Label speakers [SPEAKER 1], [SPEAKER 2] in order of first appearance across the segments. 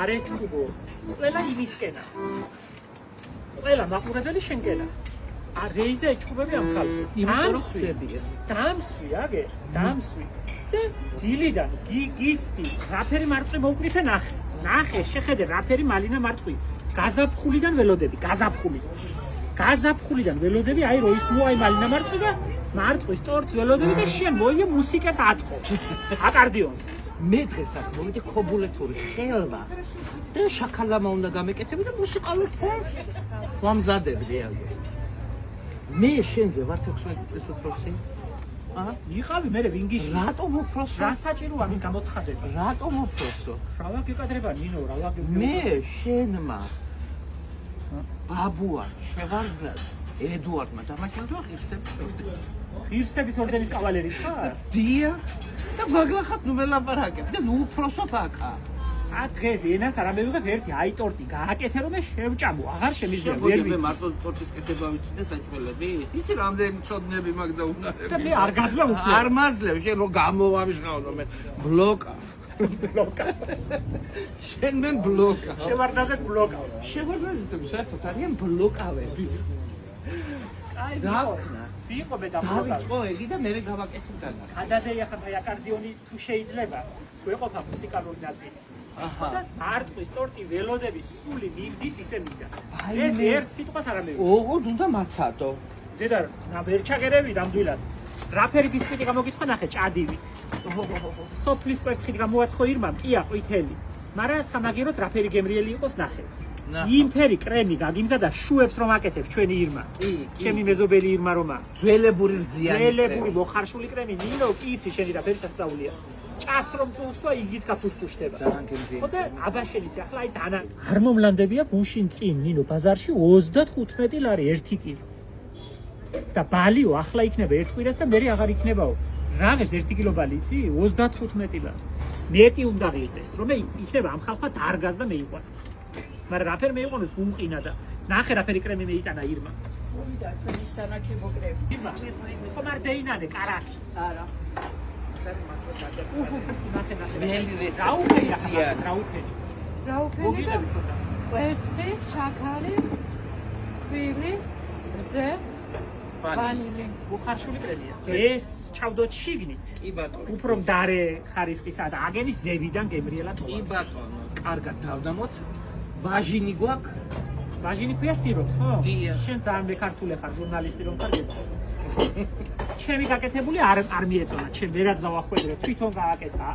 [SPEAKER 1] არ ეჩუბო. ყველა იმისკენა. ყველა მაყურებელი შენკენა. რეიზა ეჩუბები ამ ხალხს. დამსვი, აგერ, დამსვი. და დილიდან გიცდი, რაფერი მარწყვი მოვკრიფე ნახე. ნახე, შეხედე, რაფერი მალინა მარწყვი. გაზაფხულიდან ველოდები, გაზაფხულიდან ველოდები, აი რო ის მოაი მალინა მარწყვი და მარწყვის ტორც ველოდები და შენ მოიე მუსიკას აწყო. აკარდიონს.
[SPEAKER 2] მე დღეს აქ მოვიდე ქობულეთური ხელვა და შაქალამა უნდა გამეკეთები და მუსიკალურ ფონს ვამზადებდი ალბათ. მე შენზე ვარ 16 წელს უფროსი.
[SPEAKER 1] იყავი მე ვინგიში.
[SPEAKER 2] რატომ უფროსო?
[SPEAKER 1] რა საჭიროა მის გამოცხადება?
[SPEAKER 2] რატომ უფროსო?
[SPEAKER 1] რა გეკადრება ნინო, რა ვაგებ.
[SPEAKER 2] მე შენმა ბაბუა შევარდნად ედუარდმა დამაჩენდა ღირსების ორდენი.
[SPEAKER 1] ღირსების ორდენის კავალერი ხარ?
[SPEAKER 2] დია და ვაგლახად ნუ მელაპარაკებ და ნუ უფროსო ფაკა.
[SPEAKER 1] დღეს ენას არ ამევიღებ ერთი აი ტორტი გააკეთე რომ შევჭამო აღარ შემიძლია
[SPEAKER 2] ვერ ვიცი. მე მარტო ტორტის კეთება ვიცი და საჭმელები. იცი რამდენი ცოდნები მაგ და უნარები.
[SPEAKER 1] და მე არ გაძლევ უფრო.
[SPEAKER 2] არ მაძლევ შენ რომ გამოვამიშღავნო მე ბლოკა. შენ მე ბლოკა.
[SPEAKER 1] შევარდაზე ბლოკავს.
[SPEAKER 2] შევარდაზე საერთოდ არიან ბლოკავები.
[SPEAKER 1] აი ვიყო მე
[SPEAKER 2] დავიწყო ეგი და მე გავაკეთებდა.
[SPEAKER 1] გადადეი ახლა აი აკარდიონი თუ შეიძლება ვეყოფა მუსიკალური ნაწილი. და მარწყვის ტორტი ველოდების სული მინდის ისე მინდა. ეს ერთ სიტყვას არ ამევიღე.
[SPEAKER 2] ოღონდ უნდა მაცადო.
[SPEAKER 1] დედა რა ვერ ჩაგერები ნამდვილად. რაფერი ბისკვიტი გამოგიცხო ნახე ჭადივით. სოფლის კვერცხით გამოაცხო ირმამ კი აყვითელი. მაგრამ სამაგიეროდ რაფერი გემრიელი იყოს ნახე. იმფერი კრემი გაგიმზადა შუებს რომ აკეთებს ჩვენი ირმა. ჩემი მეზობელი ირმა რომა.
[SPEAKER 2] ძველებური რძიანი.
[SPEAKER 1] ძველებური მოხარშული კრემი ნინო კი იცი შენი რა ფერი სასწაულია. ჭაც რომ წულსვა იგიც გაფუშფუშდება. ხოდა აბაშელის ახლა აი დანა არ მომლანდებია გუშინ წინ ნინო ბაზარში 35 ლარი 1 კილო. და ბალიო ახლა იქნება ერთ კვირას და მე აღარ იქნებაო. რაღაც 1 კილო ბალი იცი 35 ლარი. მეტი უნდა ღირდეს რომ იქნება ამ ხალხმა დარგას და მეიყვანა. მაგრამ რაფერ მეიყვანოს გუმყინა და ნახე რაფერი კრემი მეიტანა ირმა.
[SPEAKER 3] მოვიდა ჩვენი სანაკებო კრემი.
[SPEAKER 1] ირმა ხომარ დეინანე კარაქი.
[SPEAKER 3] არა.
[SPEAKER 2] ძველი
[SPEAKER 1] რეცეპტია.
[SPEAKER 3] რაუფელი და კვერცხი, შაქარი, ხვილი, რძე, ვანილი.
[SPEAKER 1] უხარშული კრემია. ეს ჩავდოთ შიგნით.
[SPEAKER 2] კი ბატონო.
[SPEAKER 1] უფრო მდარე ხარისხისა და აგენის ზევიდან გემრიელა თოლა.
[SPEAKER 2] კი ბატონო. კარგად დავდამოთ. ვაჟინი გვაქვს?
[SPEAKER 1] ვაჟინი ქვია სიროპს, ხო?
[SPEAKER 2] დია.
[SPEAKER 1] შენ ძალიან მეკართული ხარ, ჟურნალისტი რომ ხარ გეტყვი. ჩემი გაკეთებული არ მიეწონა, ჩემ ვერაც დავახვედრე, თვითონ გააკეთა.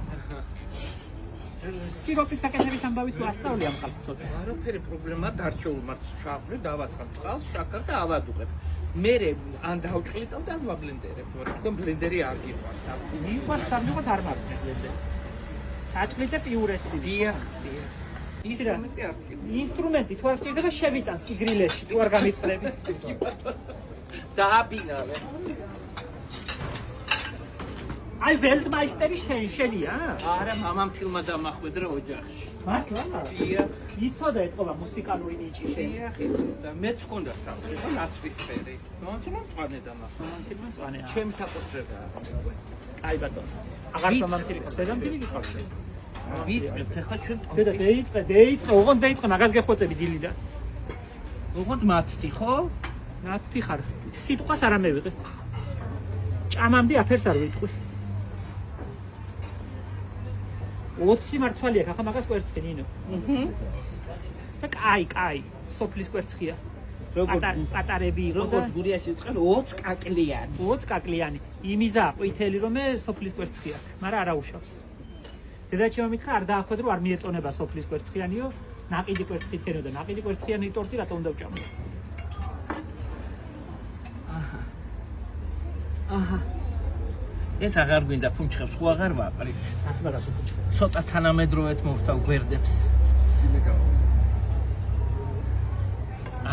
[SPEAKER 1] სიროპის გაკეთების ამბავი თუ ასწავლი ამ ხალხს ცოტა.
[SPEAKER 2] არაფერი პრობლემა დარჩეულ მართ შავრე, დავასხამ წყალს, შაქარ და ავადუყებ. მერე ან დავჭყლითავ და ან ვაბლენდერებ, თქო ბლენდერი არ გიყვარს.
[SPEAKER 1] მიყვარს სამჯერად არ მაქვს ბლენდერი. საჭმელი და პიურესი.
[SPEAKER 2] დია.
[SPEAKER 1] ინსტრუმენტი თუ არ გჭირდება შევიტან სიგრილეში, თუ არ გამიწყლები.
[SPEAKER 2] დააბინავე.
[SPEAKER 1] აი ველტმაისტერი შენია?
[SPEAKER 2] არა, მამამთილმა დამახვედრა ოჯახში.
[SPEAKER 1] მართლა?
[SPEAKER 2] დია.
[SPEAKER 1] იცოდა ეთყობა მუსიკალური ნიჭი შენ.
[SPEAKER 2] დია, იცოდა. მეც მქონდა სამშობლო ნაცრისფერი. მამამთილმა მწვანე დამახვედრა.
[SPEAKER 1] მამამთილმა მწვანეა.
[SPEAKER 2] ჩემი საკუთრებაა.
[SPEAKER 1] აი ბატონო. აღარ მამამთილი ყავს, დედამთილი გიყავს.
[SPEAKER 2] ვიწყებთ ახლა ჩვენ
[SPEAKER 1] დედა დეიწყე, ოღონდ დეიწყე, მაგას გეხვეწები დილიდან.
[SPEAKER 2] ოღონდ მაცდი ხო?
[SPEAKER 1] ნაცდი ხარ. სიტყვას არ ამევიღე. ჭამამდე აფერს არ ვიტყვი. 20 მართვალი აქვს, ახლა მაგას კვერცხი ნინო. და კაი, სოფლის კვერცხია. პატარები იყო და
[SPEAKER 2] როგორც გურიაში წელ 20 კაკლიანი.
[SPEAKER 1] 20 კაკლიანი. იმიზა ყვითელი რომე სოფლის კვერცხია, მაგრამ არა უშავს. დედაჩემ მითხრა არ დაახვედრო, არ მიეწონება სოფლის კვერცხიანიო, ნაყიდი კვერცხით ქენო და ნაყიდი კვერცხიანი ტორტი რატომ უნდა ვჭამო?
[SPEAKER 2] აჰა. ეს აღარ გვინდა ფუნჩხებს, ხო აღარ ვაყრით.
[SPEAKER 1] ახლა რა ფუნჩხებს?
[SPEAKER 2] ცოტა თანამედროვეც მოვთავ გვერდებს.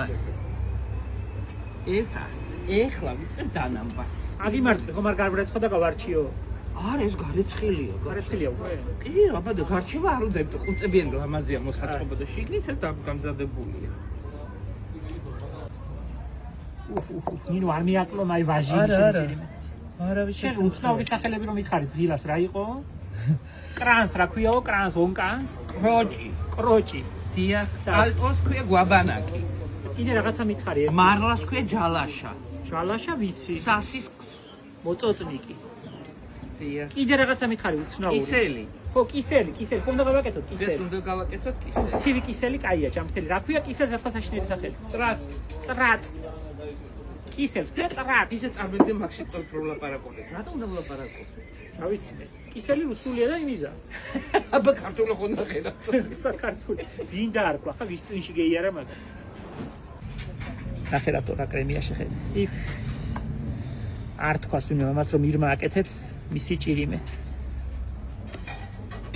[SPEAKER 2] ასე. ეს ასე. ეხლა ვიწყებ დანამბას.
[SPEAKER 1] აგიმარტყი, ხომ არ გარვრეცხო და გავარჩიო.
[SPEAKER 2] არა, ეს გარეცხილია.
[SPEAKER 1] გარეცხილია უკვე.
[SPEAKER 2] კი, აბა და გარჩევა არ უნდა, იმიტომ ყუნწებიანი ლამაზია მოსაწყობა და შიგნით ეს გამზადებულია. ნინო არ მიაკლო მაი ვაჟი. არა. არავის
[SPEAKER 1] შენ უცნაური სახელები რომ იხარი, დილას რა იყო? კრანს რა ქვიაო, კრანს, ონკანს, კროჭი.
[SPEAKER 2] დიახ, ალტოს ქვია გვაბანაკი.
[SPEAKER 1] კიდე რაღაცა მითხარი,
[SPEAKER 2] მარლას ქვია ჯალაშა.
[SPEAKER 1] ჯალაშა ვიცი,
[SPEAKER 2] სასის
[SPEAKER 1] მოწოწნიკი.
[SPEAKER 2] დიახ.
[SPEAKER 1] კიდე რაღაცა მითხარი უცნაური.
[SPEAKER 2] კისელი.
[SPEAKER 1] ხო, კისელი, ხო უნდა გავაკეთოთ
[SPEAKER 2] ეს
[SPEAKER 1] კისელი.
[SPEAKER 2] უნდა გავაკეთოთ კისელი.
[SPEAKER 1] ცივი კისელი კაია, ჯამთელი. რა ქვია კისელს რა საშინელი სახელი?
[SPEAKER 2] წრაწ.
[SPEAKER 1] კისელს ქვია წრაწ.
[SPEAKER 2] ისე წარმოვიდგე მაგში პრობლემა ვლაპარაკობთ. რატომ უნდა ვლაპარაკობთ?
[SPEAKER 1] რა ვიცი მე. კისელი რუსულია და იმიზა.
[SPEAKER 2] აბა ქართული ხო უნდა ხედავთ.
[SPEAKER 1] საქართველოს. ვინ დაარქვა ხა ვის ტვინში გეიარა მაგა. ნახე რატო რა კრემია შეხედე. იქ არ თქვას ვინმე ამას რომ ირმა აკეთებს მისი ჭირიმე.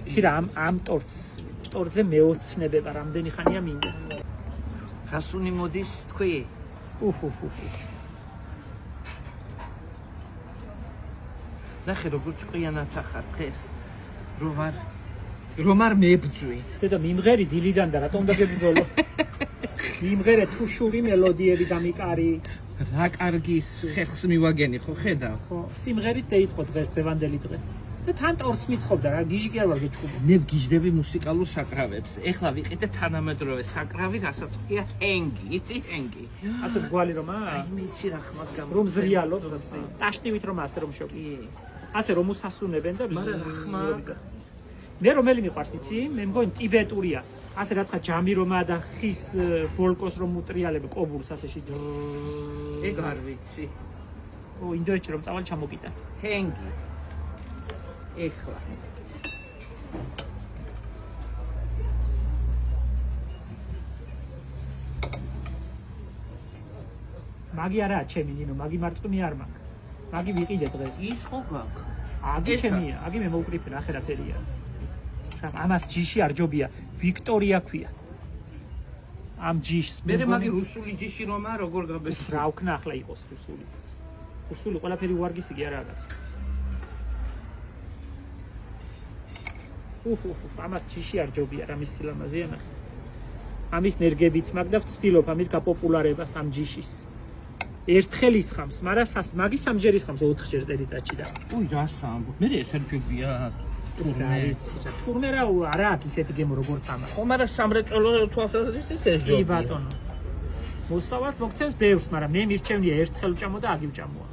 [SPEAKER 1] იცი რა ამ ტორტზე მეოცნებება რამდენი ხანია მინდა.
[SPEAKER 2] გასუნი მოდის თქვი? ნახე როგორ ჭკვიანად ახარ დღეს. რომ არ მებძვი.
[SPEAKER 1] დედა მიმღერი დილიდან და რატომ უნდა გებრძოლო? მიმღერე თუ შური მელოდიები გამიკარი.
[SPEAKER 2] რა კარგის ხეხს მივაგენი ხო ხედავ?
[SPEAKER 1] ხო, სიმღერით დაიწყო დღეს დევანდელი დღე. და თან ტორტს მიწყობდა რა, გიჟი კი არ ვარ გეჩხუბა.
[SPEAKER 2] მე ვგიჟდები მუსიკალურ საკრავებს. ეხლა ვიყიდე თანამედროვე საკრავი, რასაც ქვია ჰენგი, იცი ჰენგი.
[SPEAKER 1] ასე გვალი რომ
[SPEAKER 2] აი მე იცი რა ხმას გამ.
[SPEAKER 1] რომ ზრიალობ ტაშტივით რომ ასე რომ შევკი. ასე რომ უსასუნებენ და მე რომელი მიყვარს იცი? მე მგონი ტიბეტურია. ასე რაცხა ჯამი რომაა და ხის ბოლკოს რომ უტრიალებ კობურს ასეში.
[SPEAKER 2] ეგ არ ვიცი.
[SPEAKER 1] ინდოეთში რომ წავალ ჩამოგიტა.
[SPEAKER 2] ჰენგი. ეხლა.
[SPEAKER 1] მაგი არაა ჩემი ნინო, მაგი მარწმუნე არ მაქვს. მაგი ვიყიდე დღეს.
[SPEAKER 2] ის ხო გაქვს?
[SPEAKER 1] აგი ჩემია, აგი მე მოვკრიფე ნახე რა ფერია. ამას ჯიში არ ჯობია, ვიქტორია ქვია. ამ ჯიშს
[SPEAKER 2] მე მაგი რუსული ჯიში რომაა როგორ გაბეს?
[SPEAKER 1] რა ვქნა ახლა იყოს რუსული. რუსული ყველაფერი უარგისი კი არაა გას. ამას ჯიში არ ჯობია რა მის სილამაზეა ნახე. ამის ნერგებიც მაგ და ვცდილობ ამის გაპოპულარებას ამ ჯიშის. ერთხელ ისხამს, მაგრამ მაგის სამჯერ ისხამს 4ჯერ წელიწადში და.
[SPEAKER 2] რას ამბობ? მე ეს არ ჯობია.
[SPEAKER 1] თურმე რა არა აქ ისეთი გემო როგორც ამას.
[SPEAKER 2] ხო, მაგრამ სამრეწველო თვალსაზრისით ეს ჯობია.
[SPEAKER 1] კი ბატონო. მოსავალს მოგცემს ბევრს, მაგრამ მე მირჩევნია ერთხელ ვჭამო და აგი ვჭამოა.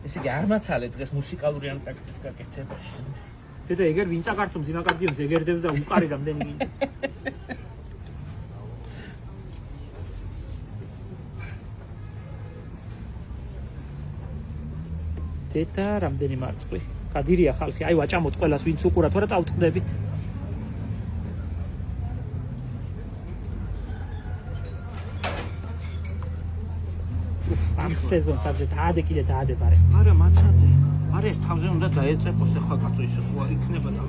[SPEAKER 2] ესე იგი არ მაცალე დღეს მუსიკალური ანტრაქტის გაკეთებაში.
[SPEAKER 1] დედა ეგერ ვინ წაკართობს იმ აკარდიონს ეგერდებს და უყარი რამდენი მინდა. დედა რამდენი მარწყვი. გადირია ხალხი, აი ვაჭამოთ ყველას ვინც უყურათ, ვარა წავწყდებით. ამ სეზონს არ დაადე კიდე დაადე ბარე.
[SPEAKER 2] არა მაცადე. არა ეს თავზე უნდა დაეწეყოს ახლა კაცო ისე ხო არ იქნება და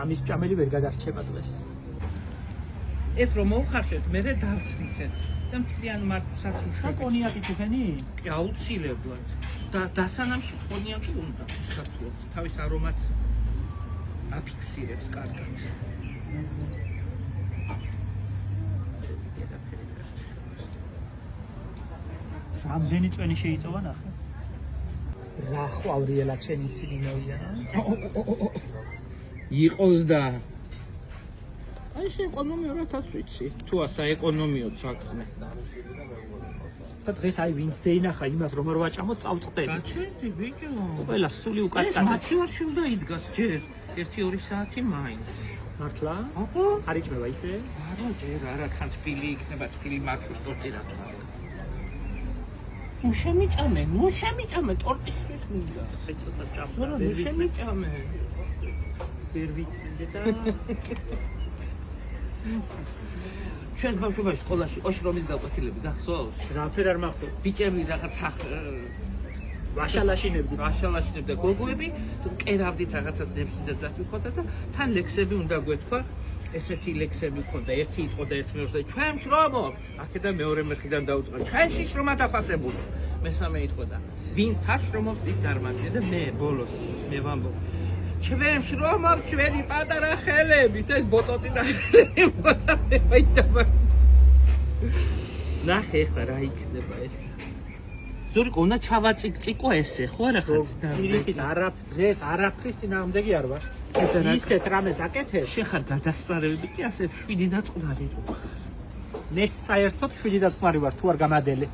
[SPEAKER 1] ამის ჭამელი ვერ გადარჩება დღეს.
[SPEAKER 2] ეს რომ მოუხარშეთ, მე დავსრისეთ და მთლიან მარცვლსაც უშვებ.
[SPEAKER 1] კონიაკი თუფენი?
[SPEAKER 2] კი აუცილებლად. და დასანამში კონიაკი უნდა ვსახოთ. თავის არომატს აფიქსირებს კარგად.
[SPEAKER 1] რამდენი წვენი შეიწოვა ნახე. რა ხვავრიელა ჩემი ცინინოია.
[SPEAKER 2] იყოს და აი ეს ეკონომიურადაც ვიცი. თუ ასაეკონომიოდ საქმე.
[SPEAKER 1] და დღეს აი ვინც დაინახა იმას რომ არ ვაჭამოთ წავწყდები.
[SPEAKER 2] გაჩვენდი ბიჭო.
[SPEAKER 1] ყველა სული უკაცკაცად.
[SPEAKER 2] მათივარში უნდა იდგას ჯერ 1-2 საათი მაინც.
[SPEAKER 1] მართლა?
[SPEAKER 2] აბა,
[SPEAKER 1] არ იჭმება ისე?
[SPEAKER 2] არა ჯერ არა თან თბილი იქნება თბილი მარცვლის ტორტი რა თქმა უნდა. ნუ შემიჭამე ტორტისთვის მინდა.
[SPEAKER 1] აი ცოტა ჭამდა.
[SPEAKER 2] არა ნუ შემიჭამე.
[SPEAKER 1] ვერ ვიცი და
[SPEAKER 2] ჩვენ ბავშვობაში სკოლაში ოშრომის გაკვეთილები გახსოვს?
[SPEAKER 1] რაფერ არ მახსოვს.
[SPEAKER 2] ბიჭები რაღაც ვაშალაშინებდა და გოგოები კერავდით რაღაცას ნებსი და ძაფი ხოდა და თან ლექსები უნდა გვეთქვა. ესეთი ლექსები ქონდა, ერთი იყო და ერთ მეორზე ჩვენ შრომობთ. აქედან მეორე მეხიდან დაუწყო. ჩვენში შრომა დაფასებული. მესამე იყო და ვინც არ შრომობს ის წარმატია და მე ბოლოს მე ვამბობ. ჩვენ შრომობთ ჩვენი პატარა ხელებით, ეს ბოტოტი და ხელები მოთამე ვაიტაბაც. ნახე ახლა რა იქნება ეს. ზურიკო, უნდა ჩავაწიკწიკო ესე, ხო არა ხაცი?
[SPEAKER 1] პირიქით დღეს არაფრის წინააღმდეგი არ ვარ. ისეთ რამეს აკეთებ,
[SPEAKER 2] შენ ხარ გადასწარებები კი ასე 7 დაწყნარი.
[SPEAKER 1] ნეს საერთოდ 7 დაწყნარი ვარ თუ არ გამადელე.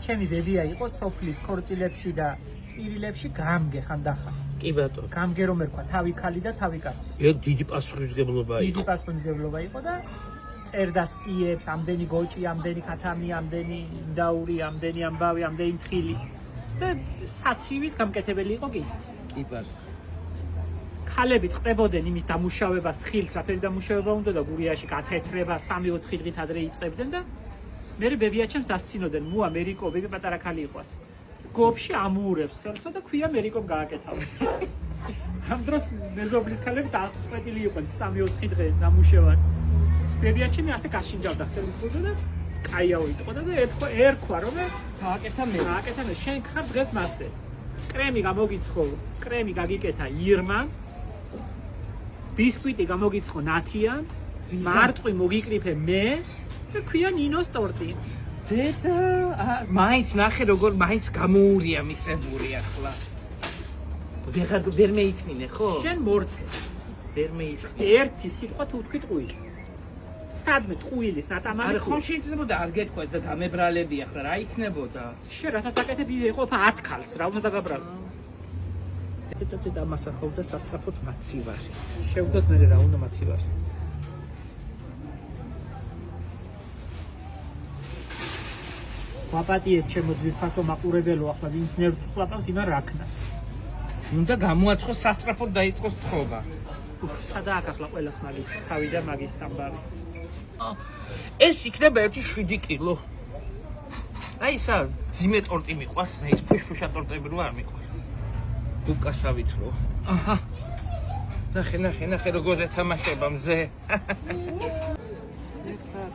[SPEAKER 1] ჩემი დედია იყო სოფლის ქორწილებში და პირილებში გამგე ხანდახან.
[SPEAKER 2] კი ბატონო.
[SPEAKER 1] გამგე რომ ერქვა თავი ქალი და თავი კაცი.
[SPEAKER 2] ეგ დიდი პასუხისმგებლობა იყო.
[SPEAKER 1] დიდი პასუხისმგებლობა იყო და წერდა სიებს, ამდენი გოჭი, ამდენი ქათამი, ამდენი ინდაური, ამდენი ამბავი, ამდენი თხილი და საცივის გამკეთებელი იყო კი.
[SPEAKER 2] კი ბატონო.
[SPEAKER 1] ქალები წდებოდნენ იმის დამუშავებას, თხილს, რაფერი დამუშავება უნდა და გურიაში გათეთრება 3-4 დღით ადრე იწყებდნენ და მე ბებიაჩემს დასცინოდნენ, მუა მერიკო, ბები პატარა ქალი იყვას. გობში ამურებს ხელსა და ქვია მერიკომ გააკეთავა. ამ დროს მეზობლის ქალები დაწყეთილი იყვნენ 3-4 დღე დამუშავად. ბებიაჩემი ასე გაშინჯავდა ხელის ბუდო და კაიაო იყო და ერქვა რომ
[SPEAKER 2] გააკეთა მე.
[SPEAKER 1] გააკეთა მე შენ ხარ დღეს მასე. კრემი გამოგიცხო, კრემი გაგიკეთა ირმა. ბისკვიტი გამოგიცხო ნათიან, მარწყვი მოგიკრიფე მე და ქვია ნინოს ტორტი.
[SPEAKER 2] დედა, მაინც ნახე როგორ მაინც გამოურია მისებული ახლა. ვერ მეითმინე ხო?
[SPEAKER 1] შენ მორთე.
[SPEAKER 2] ვერ მეითმინე.
[SPEAKER 1] ერთი სიტყვა თუ თქვი ტყუილი. სადმე ტყუილის ნატამარი.
[SPEAKER 2] არა ხომ შეიძლება არ გეთქვას და გამებრალები ახლა რა იქნებოდა?
[SPEAKER 1] შენ რასაც აკეთებ იყოფა 10 ქალს, რა უნდა დაგაბრალო?
[SPEAKER 2] და მასახავდა სასწრაფოდ მაცივარი.
[SPEAKER 1] შევდოთ მე რა უნდა მაცივარი. ვაპატიეთ ჩემო ძვირფასო მაყურებელო ახლა ვინც ნერვს ხლაპავს იმან რაქნას.
[SPEAKER 2] უნდა გამოაცხოს სასწრაფოდ დაიწყოს თხრობა.
[SPEAKER 1] სადაა ახლა ყველას მაგის თავი და მაგის ამბავი.
[SPEAKER 2] ეს იქნება 7 კილო. აი ისა ძიმე ტორტი მიყვარს, მე ის ფუშფუშა ტორტები რო არ მიყვარს. უკასავით რო. აჰა. ნახე როგორ ეთამაშება მზე.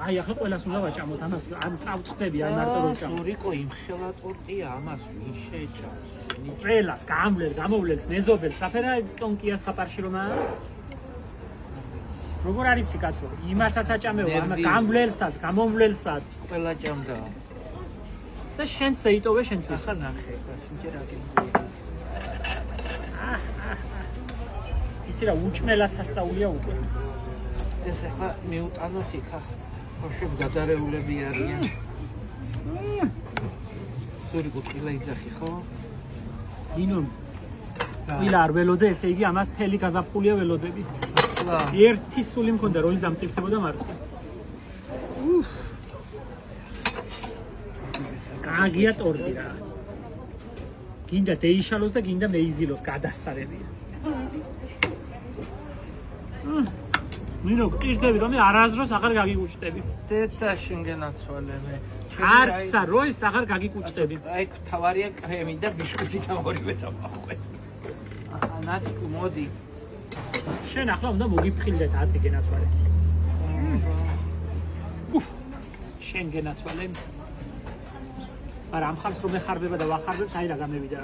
[SPEAKER 1] აი ახლა ყველას უნდა ვაჭამოთ ამას ამ წავწდები აი მარტო რო ვჭამ.
[SPEAKER 2] ზურიკო იმხელა ტორტია ამას ვინ შეჭამს?
[SPEAKER 1] ყველას გამოვლენს მეზობელს საფერა კონკიას ხაპარში რომ არა. როგორ არიცი კაცო? იმასაც აჭამეო ამ გამვლელსაც, გამომვლელსაც.
[SPEAKER 2] ყველა ჭამდა.
[SPEAKER 1] და შენც დაიტოვე შენთვის.
[SPEAKER 2] ახლა ნახე, გასიმჯერ აგები.
[SPEAKER 1] იცი რა უჭმელად სასწაულია უკვე.
[SPEAKER 2] ეს ახლა მიუტანოთ იქა. ხოშებ გადარეულები არიან. ზურიკო ყილა იძახი ხო?
[SPEAKER 1] ინონ. ყილა არ ველოდე, ესე იგი ამას თელი გაზაფხულია ველოდები.
[SPEAKER 2] ახლა
[SPEAKER 1] ერთი სული მქონდა როის დამწიფდებოდა მარტო. კაგია ტორტი რა. გინდა დეიშალოს და გინდა მეიზილოს გადასარევია. მინო გირდები რომ მე არაზროს აღარ გაგიკუჭდები.
[SPEAKER 2] დედა შენგენაცვალე მე.
[SPEAKER 1] არცა როის აღარ გაგიკუჭდები.
[SPEAKER 2] აი თავარია კრემი და ბიშკვითი და ორივე დამახვე. აჰა ნათიკუ მოდი.
[SPEAKER 1] შენ ახლა უნდა მოგიფრთხილდე აცი გენაცვალე. შენ გენაცვალე. მაგრამ ამ ხალხს რომ ეხარბება და ვახარბებ, აი რა გამევიდა.